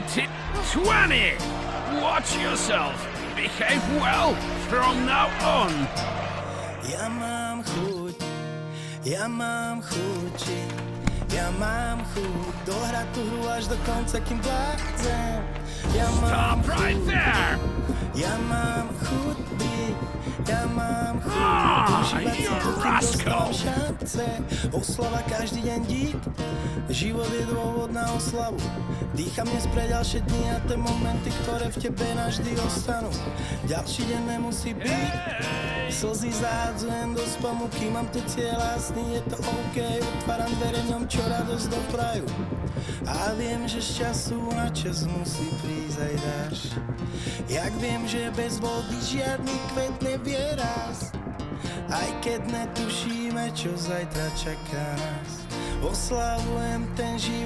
20! Watch yourself. Behave well from now on. Ja mám chuť žiť, ja mám chuť dohrať tú hru až do konca, kým vládzem. Stop right there! Ja mám chuť byť, ja mám chuť užívať si you to, kým rascal. dostávam šance. Oslava každý deň dík, život je dôvod na oslavu. Dýcham dnes pre ďalšie dni a tie momenty, ktoré v tebe navždy ostanú. Ďalší deň nemusí byť, slzy zahádzujem do spamu, kým mám tu cieľ a sny, je to OK. Otváram dvere ňom, čo radosť doprajú. A viem, že z času na čas musí prísť aj dáš. Jak viem, že bez vody žiadny kvet nevie rásť. Aj keď netušíme, čo zajtra čaká nás. Oslavujem ten život.